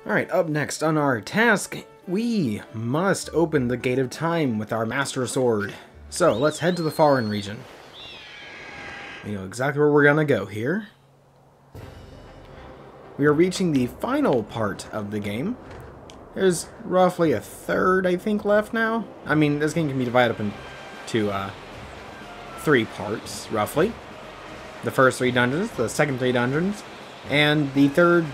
Alright, up next on our task, we must open the Gate of Time with our Master Sword. So, let's head to the Foreign region. We know exactly where we're gonna go here. We are reaching the final part of the game. There's roughly a third, I think, left now. I mean, this game can be divided up into 3 parts, roughly. The first 3 dungeons, the second 3 dungeons, and the third,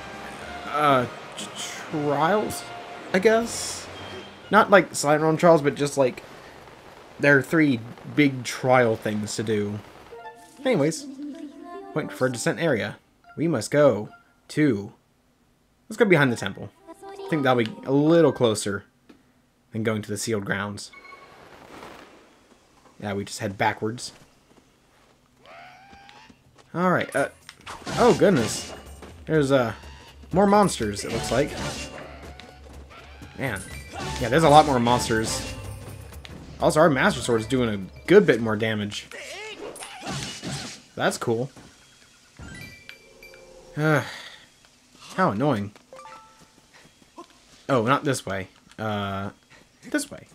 trials, I guess? Not like Silent Run trials, but just like, there are 3 big trial things to do. Anyways, point for a descent area. We must go to... Let's go behind the temple. I think that'll be a little closer than going to the sealed grounds. Yeah, we just head backwards. Alright, oh goodness. There's, more monsters, it looks like. Man. Yeah, there's a lot more monsters. Also, our Master Sword is doing a good bit more damage. That's cool. How annoying. Oh, not this way. This way.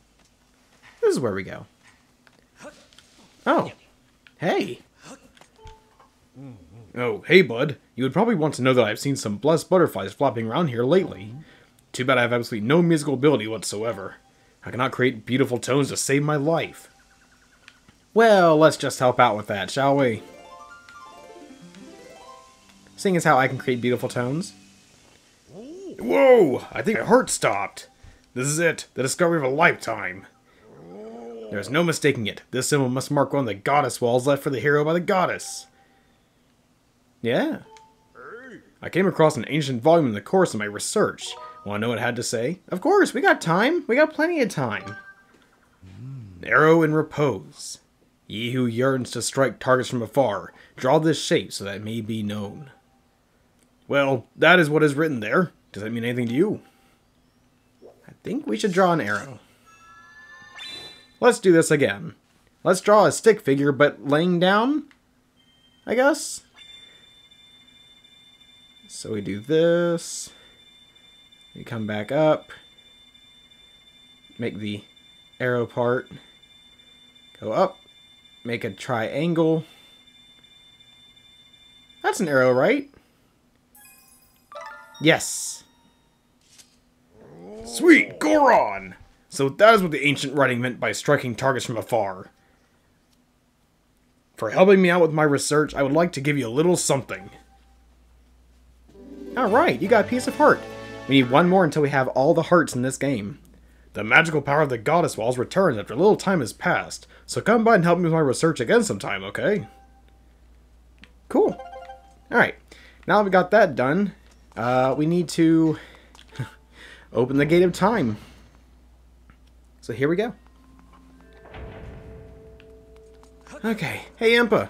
This is where we go. Oh. Hey. Oh, hey, bud. You would probably want to know that I've seen some blessed butterflies flopping around here lately. Too bad I have absolutely no musical ability whatsoever. I cannot create beautiful tones to save my life. Well, let's just help out with that, shall we? Seeing as how I can create beautiful tones. Whoa! I think my heart stopped. This is it, the discovery of a lifetime. There's no mistaking it. This symbol must mark one of the goddess walls left for the hero by the goddess. Yeah. I came across an ancient volume in the course of my research. Want to know what it had to say? Of course, we got time. We got plenty of time. Arrow in repose. Ye who yearns to strike targets from afar, draw this shape so that it may be known. Well, that is what is written there. Does that mean anything to you? I think we should draw an arrow. Let's do this again. Let's draw a stick figure, but laying down, I guess? So we do this. We come back up. Make the arrow part. Go up. Make a triangle. That's an arrow, right? Yes. Sweet, Goron! So that is what the ancient writing meant by striking targets from afar. For helping me out with my research, I would like to give you a little something. Alright, you got a piece of heart. We need one more until we have all the hearts in this game. The magical power of the goddess walls returns after a little time has passed, so come by and help me with my research again sometime, okay? Cool. Alright, now that we got that done, we need to open the Gate of Time. So here we go. Okay, hey Impa.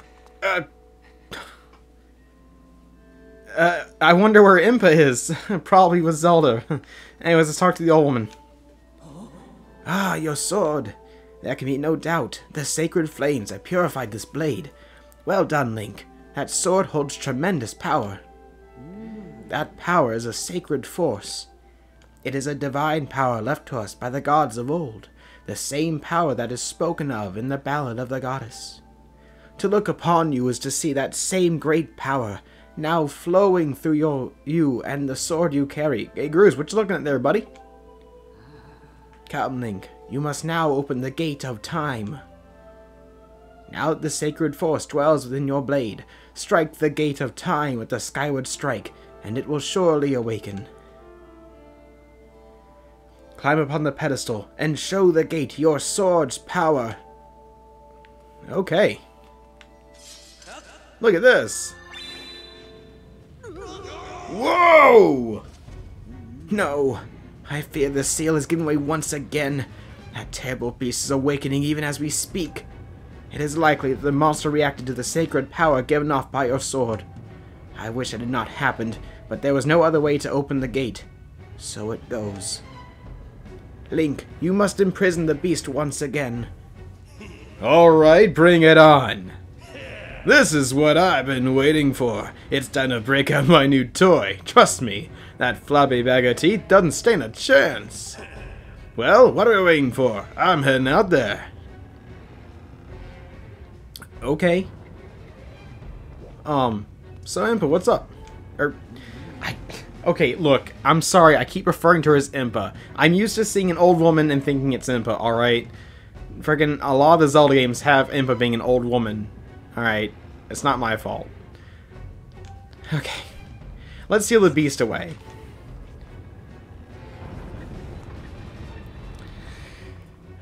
I wonder where Impa is. Probably with Zelda. Anyways, let's talk to the old woman. Ah, your sword. There can be no doubt. The sacred flames have purified this blade. Well done, Link. That sword holds tremendous power. That power is a sacred force. It is a divine power left to us by the gods of old. The same power that is spoken of in the Ballad of the Goddess. To look upon you is to see that same great power now flowing through you and the sword you carry. Hey, Gruz, what you looking at there, buddy? Come, Link. You must now open the Gate of Time. Now that the sacred force dwells within your blade, strike the Gate of Time with the Skyward strike, and it will surely awaken. Climb upon the pedestal and show the gate your sword's power. Okay. Look at this. Whoa! No, I fear the seal is giving way once again. That terrible beast is awakening even as we speak. It is likely that the monster reacted to the sacred power given off by your sword. I wish it had not happened, but there was no other way to open the gate. So it goes. Link, you must imprison the beast once again. Alright, bring it on. This is what I've been waiting for. It's time to break out my new toy. Trust me, that floppy bag of teeth doesn't stand a chance. Well, what are we waiting for? I'm heading out there. Okay. So Impa, what's up? Okay, look, I'm sorry, I keep referring to her as Impa. I'm used to seeing an old woman and thinking it's Impa, alright? Friggin' a lot of the Zelda games have Impa being an old woman. Alright, it's not my fault. Okay. Let's seal the beast away.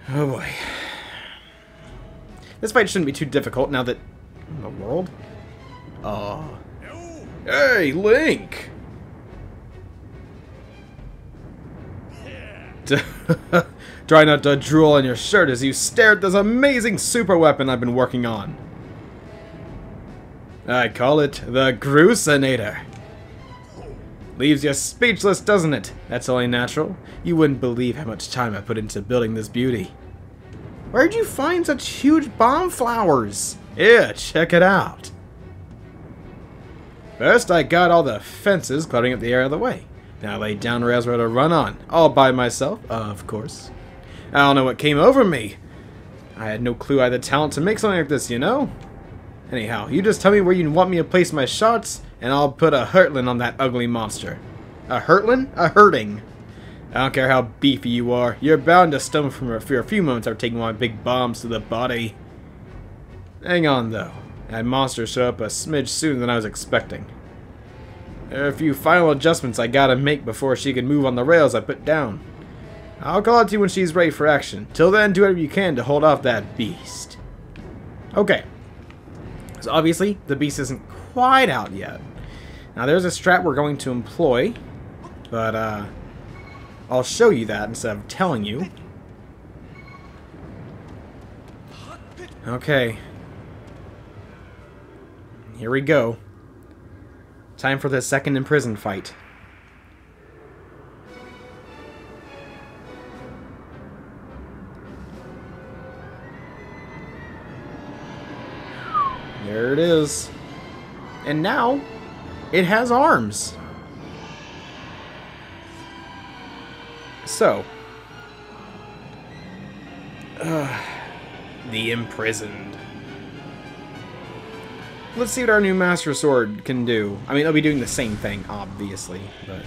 Oh boy. This fight shouldn't be too difficult now that... in the world? Oh. Hey, Link! Try not to drool on your shirt as you stare at this amazing super weapon I've been working on. I call it the Gruesinator. Leaves you speechless, doesn't it? That's only natural. You wouldn't believe how much time I put into building this beauty. Where'd you find such huge bomb flowers? Yeah, check it out. First, I got all the fences cluttering up the area of the way. Now I laid down rails for her to run on, all by myself, of course. I don't know what came over me. I had no clue I had the talent to make something like this, you know? Anyhow, you just tell me where you want me to place my shots, and I'll put a hurtling on that ugly monster. A hurtling? A hurting. I don't care how beefy you are, you're bound to stumble for a few moments after taking one of my big bombs to the body. Hang on, though. That monster showed up a smidge sooner than I was expecting. There are a few final adjustments I gotta make before she can move on the rails I put down. I'll call it to you when she's ready for action. Till then, do whatever you can to hold off that beast. Okay. So obviously, the beast isn't quite out yet. Now there's a strat we're going to employ, but I'll show you that instead of telling you. Okay. Here we go. Time for the second imprison fight. There it is. And now, it has arms. So. The imprisoned. Let's see what our new Master Sword can do. I mean, it'll be doing the same thing, obviously, but...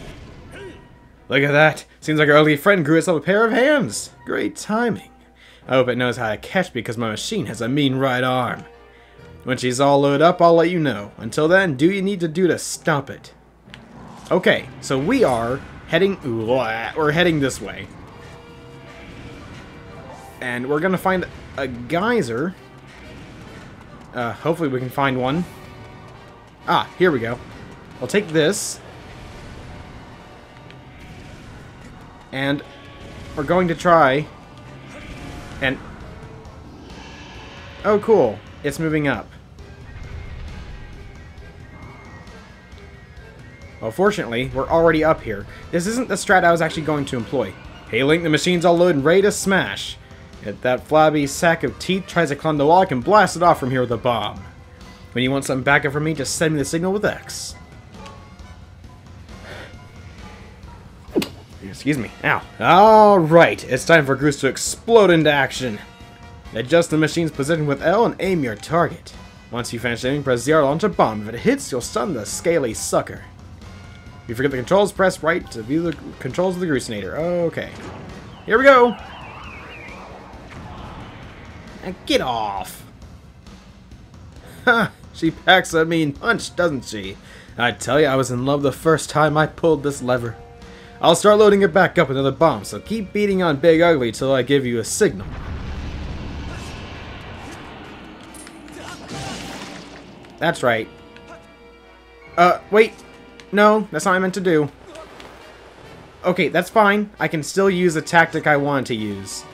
Look at that! Seems like our ugly friend grew itself a pair of hands! Great timing. I hope it knows how to catch me because my machine has a mean right arm. When she's all loaded up, I'll let you know. Until then, do what you need to do to stop it. Okay, so we are heading... we're heading this way. And we're gonna find a geyser... hopefully we can find one. Ah, here we go. I'll take this. And we're going to try. And... oh, cool. It's moving up. Well, fortunately, we're already up here. This isn't the strat I was actually going to employ. Hey, Link, the machine's all loaded and ready to smash. If that flabby sack of teeth tries to climb the wall, I can blast it off from here with a bomb. When you want some backup from me, just send me the signal with X. Excuse me. Ow. Alright, it's time for Goose to explode into action. Adjust the machine's position with L and aim your target. Once you finish aiming, press Z to launch a bomb. If it hits, you'll stun the scaly sucker. If you forget the controls, press right to view the controls of the Gruesinator. Okay. Here we go! Now get off! Ha! She packs a mean punch, doesn't she? I tell you, I was in love the first time I pulled this lever. I'll start loading it back up with another bomb, so keep beating on Big Ugly till I give you a signal. That's right. Wait. No, that's not what I meant to do. Okay, that's fine. I can still use the tactic I wanted to use.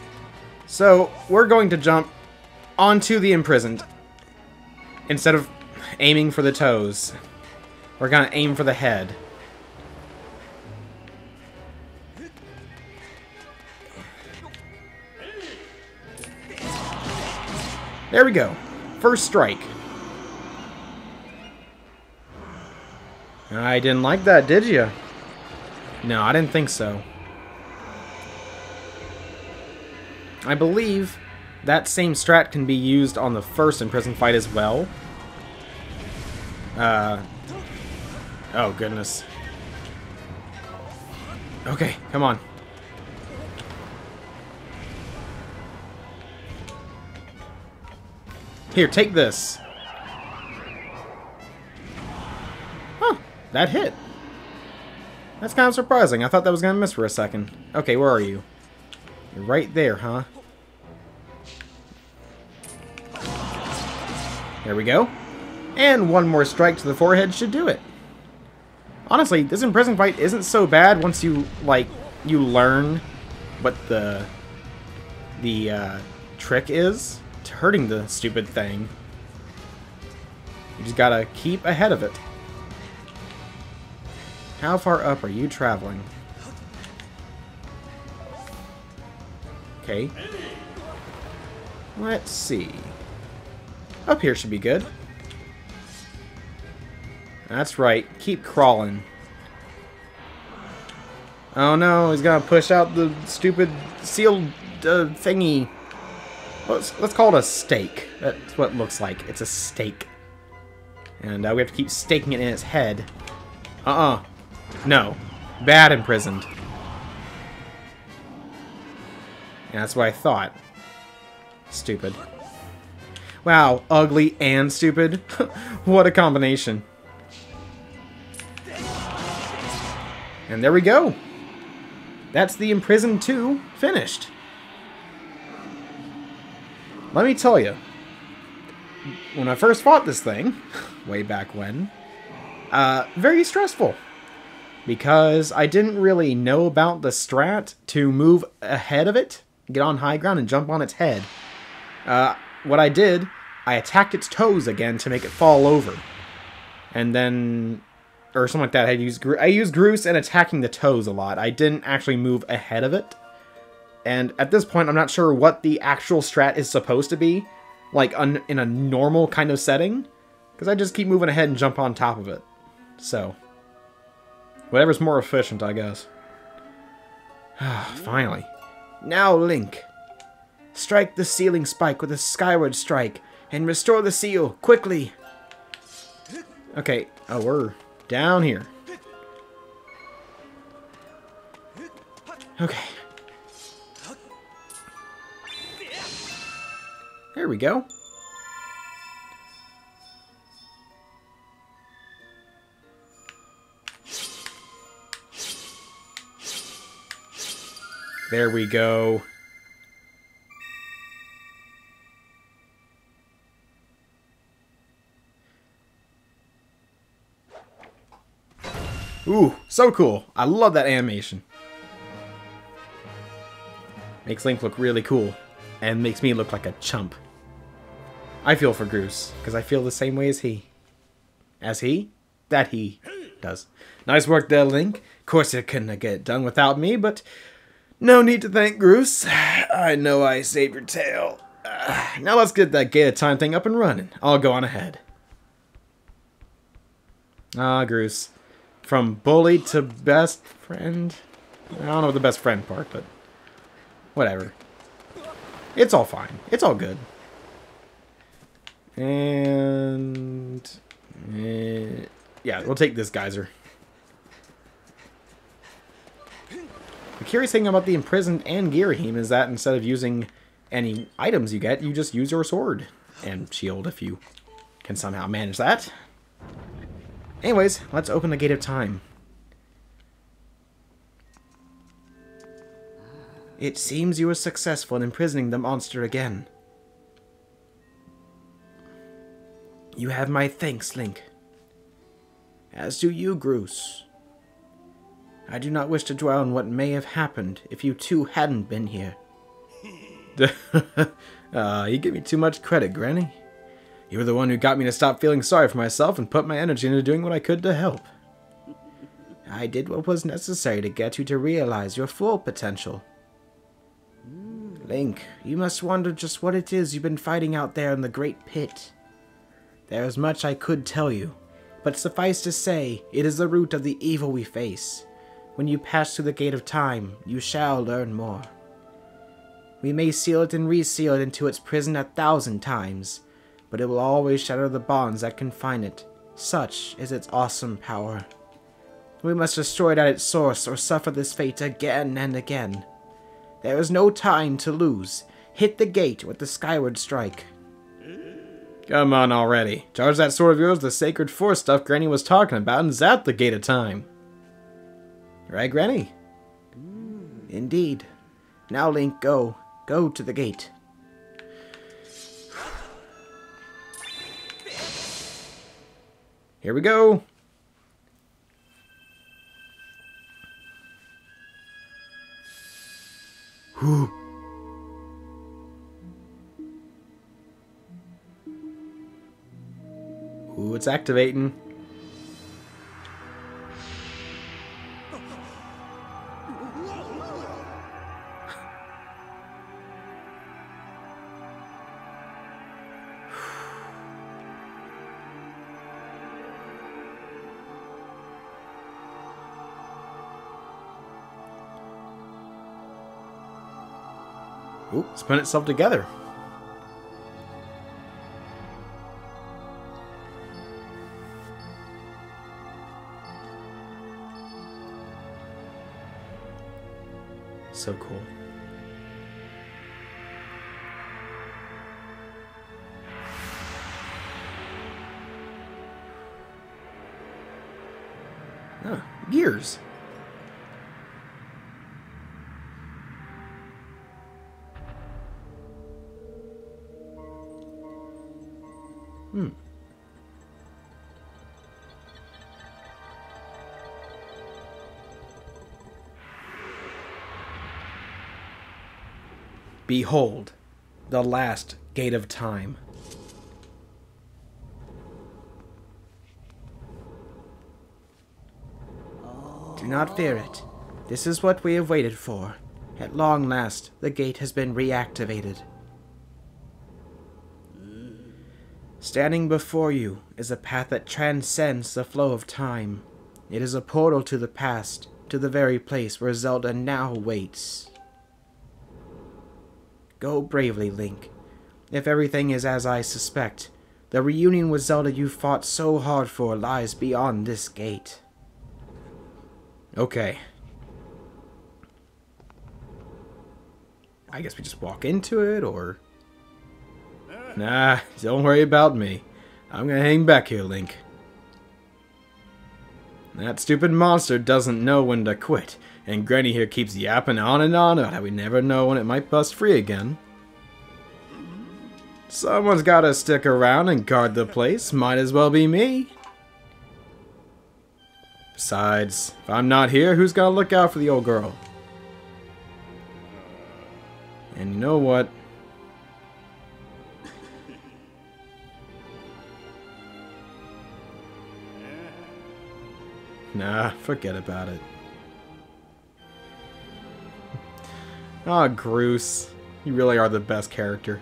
So, we're going to jump onto the imprisoned. Instead of aiming for the toes. We're gonna aim for the head. There we go. First strike. I didn't like that, did you? No, I didn't think so. I believe that same strat can be used on the first imprisoned fight as well. Oh goodness. Okay, come on. Here, take this. Huh, that hit. That's kind of surprising. I thought that was going to miss for a second. Okay, where are you? You're right there, huh? There we go. And one more strike to the forehead should do it. Honestly, this imprisoned fight isn't so bad once you, you learn what the trick is to hurting the stupid thing. You just gotta keep ahead of it. How far up are you traveling? Okay. Let's see. Up here should be good. That's right. Keep crawling. Oh no, he's gonna push out the stupid sealed thingy. Let's call it a stake. That's what it looks like. It's a stake. And we have to keep staking it in its head. No. Bad imprisoned. Yeah, that's what I thought. Stupid. Wow, ugly and stupid. What a combination. And there we go. That's the Imprisoned 2 finished. Let me tell you, when I first fought this thing, way back when, very stressful. Because I didn't really know about the strat to move ahead of it, get on high ground, and jump on its head. What I did, I attacked its toes again to make it fall over. And then, or something like that. I used Groose and attacking the toes a lot. I didn't actually move ahead of it. And at this point, I'm not sure what the actual strat is supposed to be, like in a normal kind of setting. Because I just keep moving ahead and jump on top of it. So, whatever's more efficient, I guess. Finally. Now, Link. Strike the sealing spike with a Skyward strike, and restore the seal, quickly! Okay, oh, we're down here. Okay. There we go. There we go. Ooh, so cool. I love that animation. Makes Link look really cool. And makes me look like a chump. I feel for Groose, because I feel the same way as he. As he? That he does. Nice work there, Link. Of course you couldn't get it done without me, but no need to thank Groose. I know I saved your tail. Now let's get that Gate of Time thing up and running. I'll go on ahead. Ah, Groose. From bully to best friend? I don't know the best friend part, but whatever. It's all fine. It's all good. And yeah, we'll take this geyser. The curious thing about the Imprisoned and Girahim is that instead of using any items you get, you just use your sword and shield if you can somehow manage that. Anyways, let's open the Gate of Time. It seems you were successful in imprisoning the monster again. You have my thanks, Link. As do you, Groose. I do not wish to dwell on what may have happened if you two hadn't been here. You give me too much credit, Granny. You were the one who got me to stop feeling sorry for myself and put my energy into doing what I could to help. I did what was necessary to get you to realize your full potential. Link, you must wonder just what it is you've been fighting out there in the Great Pit. There is much I could tell you, but suffice to say, it is the root of the evil we face. When you pass through the gate of time, you shall learn more. We may seal it and reseal it into its prison 1,000 times, but it will always shatter the bonds that confine it. Such is its awesome power. We must destroy it at its source or suffer this fate again and again. There is no time to lose. Hit the gate with the Skyward strike. Come on already. Charge that sword of yours with the sacred force stuff Granny was talking about and zap the gate of time. Right, Granny? Indeed. Now, Link, go. Go to the gate. Here we go. Whew. Ooh, it's activating. Ooh, it's putting itself together. So cool. Oh, gears. Behold, the last gate of time. Do not fear it. This is what we have waited for. At long last, the gate has been reactivated. Standing before you is a path that transcends the flow of time. It is a portal to the past, to the very place where Zelda now waits. Go bravely, Link. If everything is as I suspect, the reunion with Zelda you fought so hard for lies beyond this gate. Okay. I guess we just walk into it, or... Nah, don't worry about me. I'm gonna hang back here, Link. That stupid monster doesn't know when to quit, and Granny here keeps yapping on and on about how we never know when it might bust free again. Someone's gotta stick around and guard the place. Might as well be me. Besides, if I'm not here, who's gonna look out for the old girl? And you know what? Nah, forget about it. Aw, Groose. You really are the best character.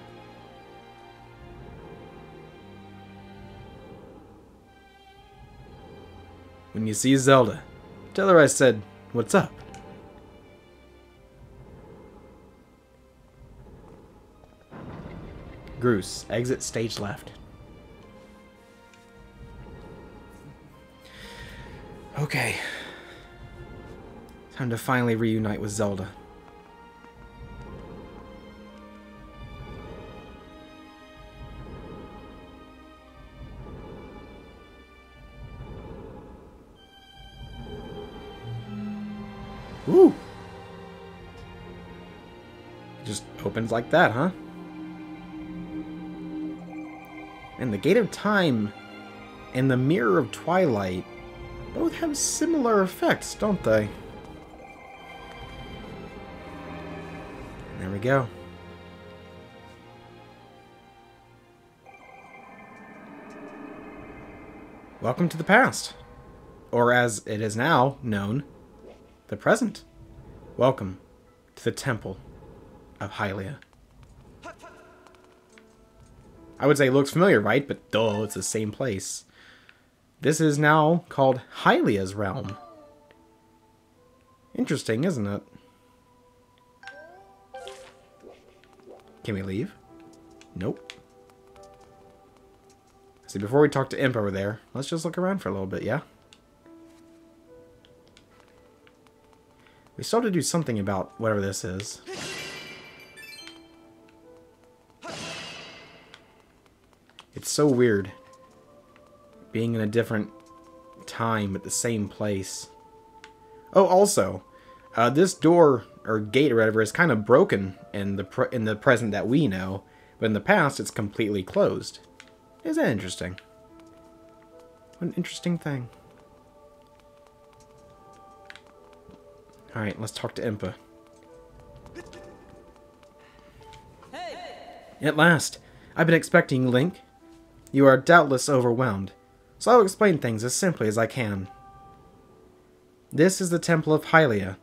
When you see Zelda, tell her I said, "What's up?" Groose, exit stage left. Okay. Time to finally reunite with Zelda. Ooh! Just opens like that, huh? And the Gate of Time and the Mirror of Twilight both have similar effects, don't they? There we go. Welcome to the past. Or as it is now known, the present. Welcome to the Temple of Hylia. I would say it looks familiar, right? But duh, it's the same place. This is now called Hylia's realm. Interesting, isn't it? Can we leave? Nope. See, before we talk to Imp over there, let's just look around for a little bit, yeah? We still have to do something about whatever this is. It's so weird being in a different time at the same place. Oh, also, this door or gate or whatever is kind of broken in the present that we know, but in the past it's completely closed. Isn't that interesting? What an interesting thing. Alright, let's talk to Impa. Hey. At last! I've been expecting you, Link. You are doubtless overwhelmed, so I will explain things as simply as I can. This is the Temple of Hylia,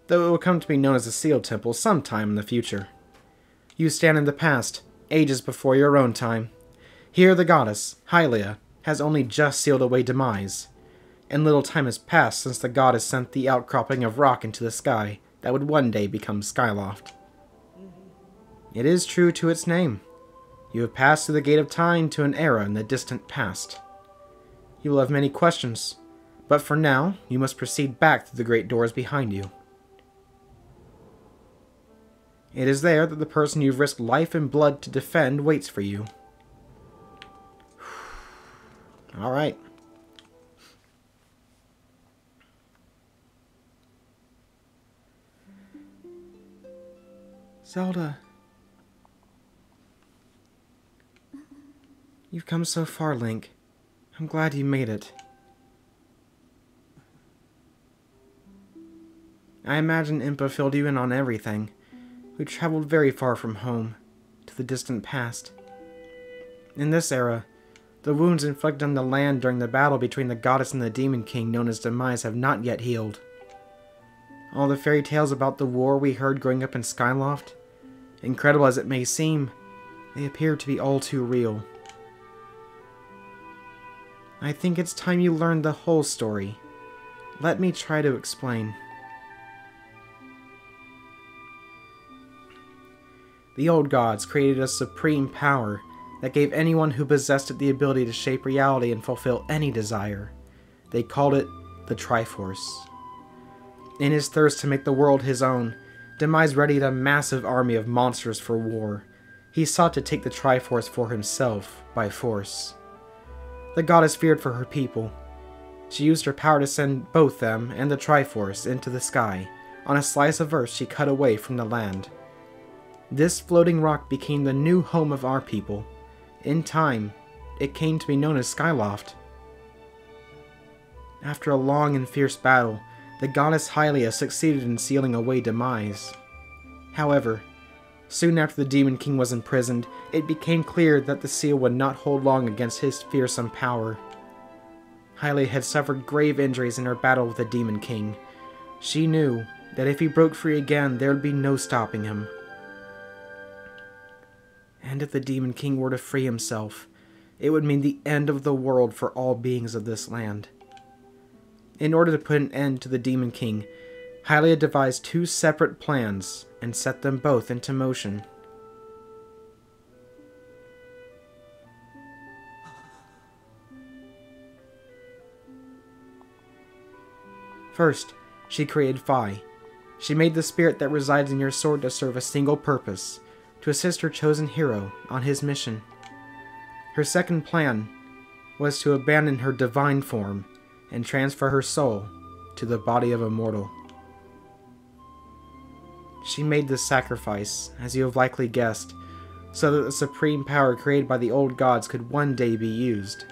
though it will come to be known as the Sealed Temple sometime in the future. You stand in the past, ages before your own time. Here the goddess, Hylia, has only just sealed away demise, and little time has passed since the goddess sent the outcropping of rock into the sky that would one day become Skyloft. It is true to its name. You have passed through the gate of time to an era in the distant past. You will have many questions, but for now, you must proceed back through the great doors behind you. It is there that the person you've risked life and blood to defend waits for you. Alright. Zelda. You've come so far, Link. I'm glad you made it. I imagine Impa filled you in on everything. We traveled very far from home, to the distant past. In this era, the wounds inflicted on the land during the battle between the goddess and the Demon King known as Demise have not yet healed. All the fairy tales about the war we heard growing up in Skyloft, incredible as it may seem, they appear to be all too real. I think it's time you learned the whole story. Let me try to explain. The old gods created a supreme power that gave anyone who possessed it the ability to shape reality and fulfill any desire. They called it the Triforce. In his thirst to make the world his own, Demise readied a massive army of monsters for war. He sought to take the Triforce for himself by force. The goddess feared for her people. She used her power to send both them and the Triforce into the sky, on a slice of earth she cut away from the land. This floating rock became the new home of our people. In time, it came to be known as Skyloft. After a long and fierce battle, the goddess Hylia succeeded in sealing away Demise. However, soon after the Demon King was imprisoned, it became clear that the seal would not hold long against his fearsome power. Hylia had suffered grave injuries in her battle with the Demon King. She knew that if he broke free again, there would be no stopping him. And if the Demon King were to free himself, it would mean the end of the world for all beings of this land. In order to put an end to the Demon King, Hylia devised two separate plans and set them both into motion. First, she created Phi. She made the spirit that resides in your sword to serve a single purpose, to assist her chosen hero on his mission. Her second plan was to abandon her divine form and transfer her soul to the body of a mortal. She made this sacrifice, as you have likely guessed, so that the supreme power created by the old gods could one day be used.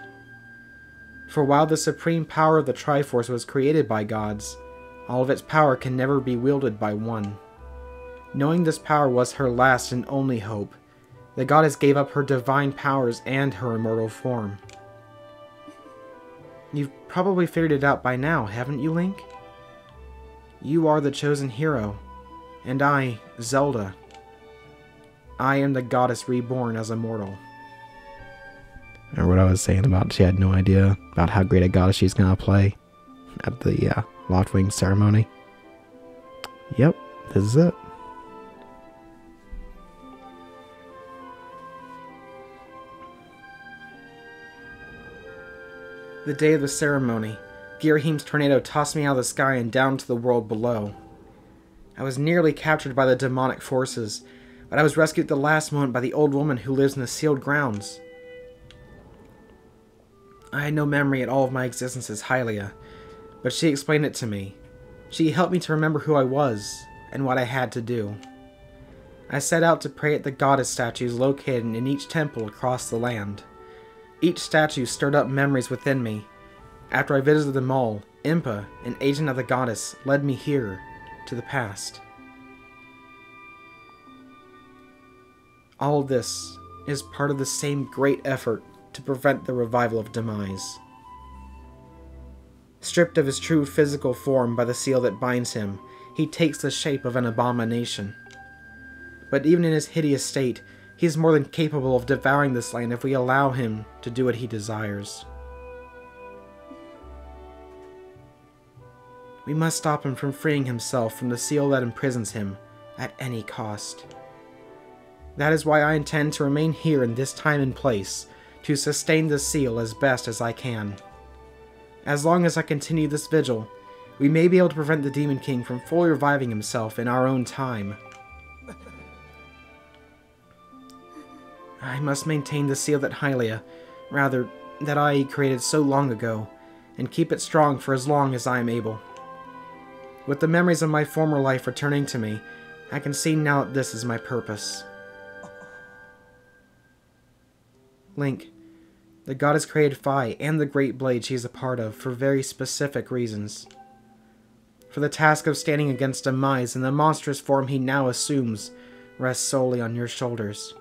For while the supreme power of the Triforce was created by gods, all of its power can never be wielded by one. Knowing this power was her last and only hope, the goddess gave up her divine powers and her immortal form. You've probably figured it out by now, haven't you, Link? You are the chosen hero, and I, Zelda. I am the goddess reborn as a mortal. Or what I was saying about she had no idea about how great a goddess she's gonna play at the Loftwing ceremony. Yep, this is it. The day of the ceremony, Girahim's tornado tossed me out of the sky and down to the world below. I was nearly captured by the demonic forces, but I was rescued at the last moment by the old woman who lives in the sealed grounds. I had no memory at all of my existence as Hylia, but she explained it to me. She helped me to remember who I was and what I had to do. I set out to pray at the goddess statues located in each temple across the land. Each statue stirred up memories within me. After I visited them all, Impa, an agent of the goddess, led me here, to the past. All of this is part of the same great effort to prevent the revival of Demise. Stripped of his true physical form by the seal that binds him, he takes the shape of an abomination. But even in his hideous state, he is more than capable of devouring this land if we allow him to do what he desires. We must stop him from freeing himself from the seal that imprisons him at any cost. That is why I intend to remain here in this time and place, to sustain the seal as best as I can. As long as I continue this vigil, we may be able to prevent the Demon King from fully reviving himself in our own time. I must maintain the seal that that I created so long ago, and keep it strong for as long as I am able. With the memories of my former life returning to me, I can see now that this is my purpose. Link, the goddess created Phi and the great blade she is a part of for very specific reasons. For the task of standing against Demise in the monstrous form he now assumes rests solely on your shoulders.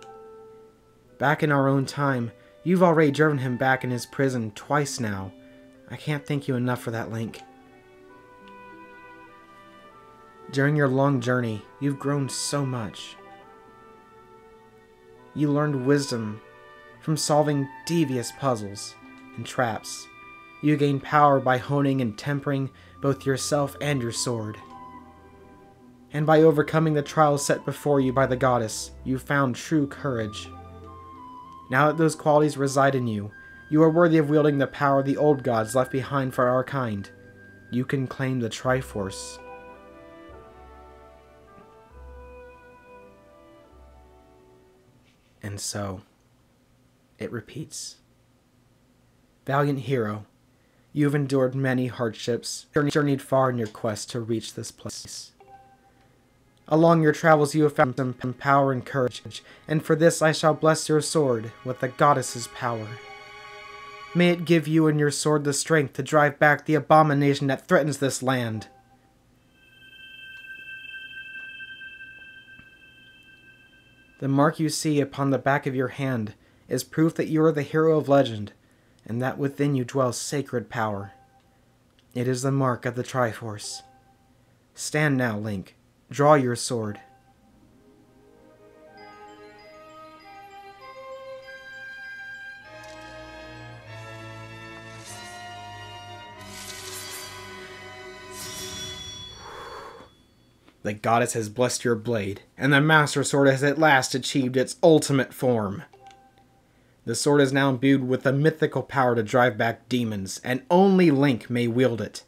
Back in our own time, you've already driven him back in his prison twice now. I can't thank you enough for that, Link. During your long journey, you've grown so much. You learned wisdom from solving devious puzzles and traps. You gained power by honing and tempering both yourself and your sword. And by overcoming the trials set before you by the goddess, you found true courage. Now that those qualities reside in you, you are worthy of wielding the power the old gods left behind for our kind. You can claim the Triforce. And so, it repeats. Valiant hero, you have endured many hardships, journeyed far in your quest to reach this place. Along your travels you have found some power and courage, and for this I shall bless your sword with the goddess's power. May it give you and your sword the strength to drive back the abomination that threatens this land. The mark you see upon the back of your hand is proof that you are the hero of legend, and that within you dwells sacred power. It is the mark of the Triforce. Stand now, Link. Draw your sword. The goddess has blessed your blade, and the Master Sword has at last achieved its ultimate form. The sword is now imbued with the mythical power to drive back demons, and only Link may wield it.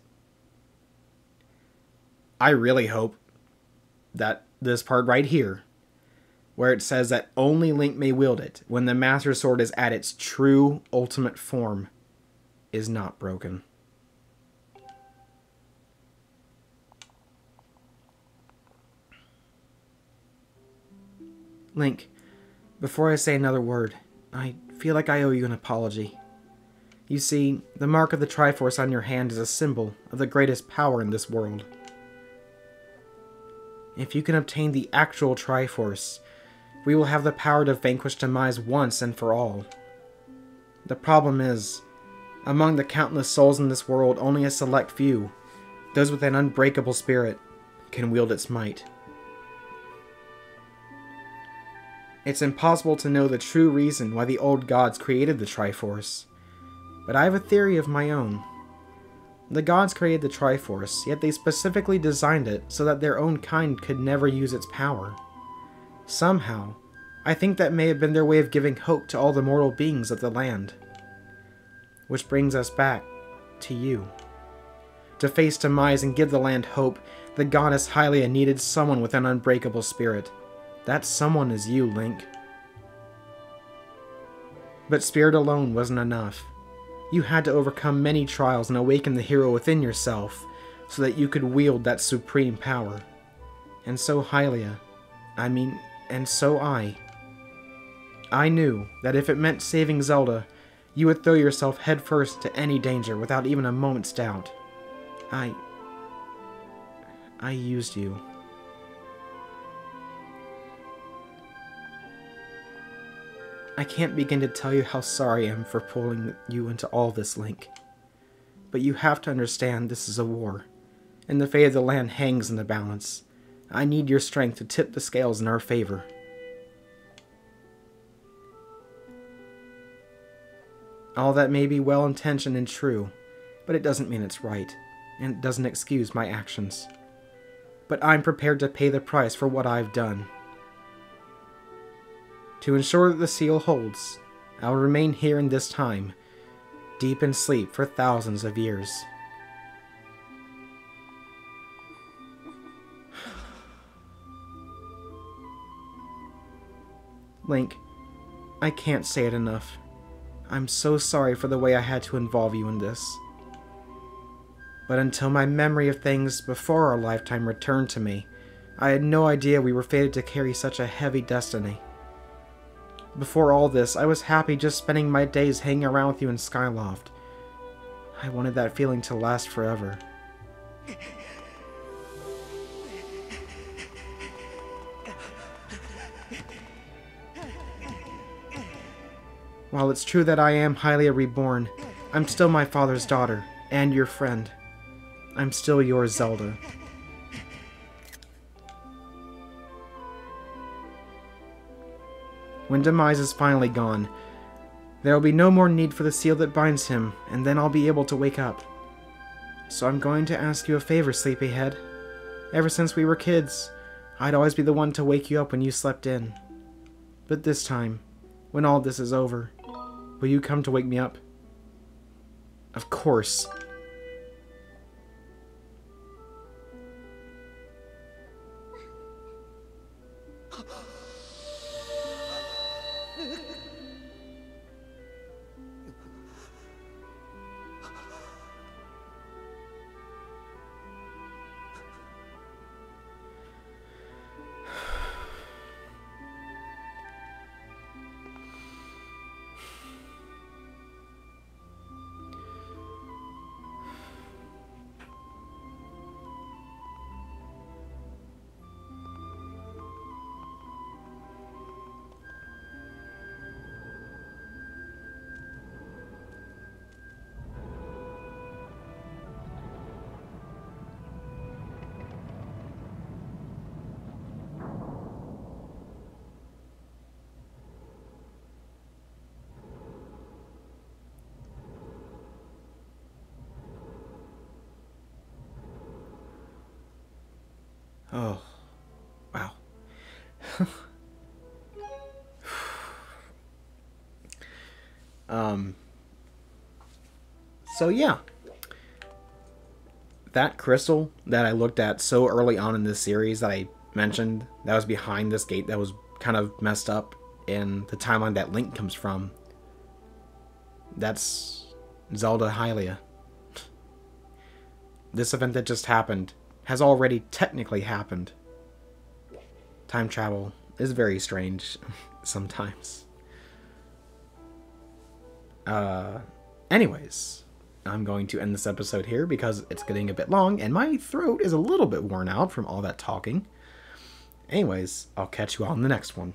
I really hope that this part right here, where it says that only Link may wield it, when the Master Sword is at its true ultimate form, is not broken. Link, before I say another word, I feel like I owe you an apology. You see, the mark of the Triforce on your hand is a symbol of the greatest power in this world. If you can obtain the actual Triforce, we will have the power to vanquish Demise once and for all. The problem is, among the countless souls in this world, only a select few, those with an unbreakable spirit, can wield its might. It's impossible to know the true reason why the old gods created the Triforce. But I have a theory of my own. The gods created the Triforce, yet they specifically designed it so that their own kind could never use its power. Somehow, I think that may have been their way of giving hope to all the mortal beings of the land. Which brings us back to you. To face demise and give the land hope, the goddess Hylia needed someone with an unbreakable spirit. That someone is you, Link. But spirit alone wasn't enough. You had to overcome many trials and awaken the hero within yourself, so that you could wield that supreme power. And so Hylia, and so I knew that if it meant saving Zelda, you would throw yourself headfirst to any danger without even a moment's doubt. I used you. I can't begin to tell you how sorry I am for pulling you into all this, Link. But you have to understand this is a war, and the fate of the land hangs in the balance. I need your strength to tip the scales in our favor. All that may be well-intentioned and true, but it doesn't mean it's right, and it doesn't excuse my actions. But I'm prepared to pay the price for what I've done. To ensure that the seal holds, I will remain here in this time, deep in sleep for thousands of years. Link, I can't say it enough. I'm so sorry for the way I had to involve you in this. But until my memory of things before our lifetime returned to me, I had no idea we were fated to carry such a heavy destiny. Before all this, I was happy just spending my days hanging around with you in Skyloft. I wanted that feeling to last forever. While it's true that I am Hylia reborn, I'm still my father's daughter, and your friend. I'm still yours, Zelda. When Demise is finally gone, there will be no more need for the seal that binds him, and then I'll be able to wake up. So I'm going to ask you a favor, Sleepyhead. Ever since we were kids, I'd always be the one to wake you up when you slept in. But this time, when all this is over, will you come to wake me up? Of course. Oh, wow. So yeah. That crystal that I looked at so early on in this series that I mentioned, that was behind this gate that was kind of messed up in the timeline that Link comes from, that's Zelda Hylia. This event that just happened has already technically happened. Time travel is very strange sometimes. Anyways, I'm going to end this episode here because it's getting a bit long and my throat is a little bit worn out from all that talking. Anyways, I'll catch you all in the next one.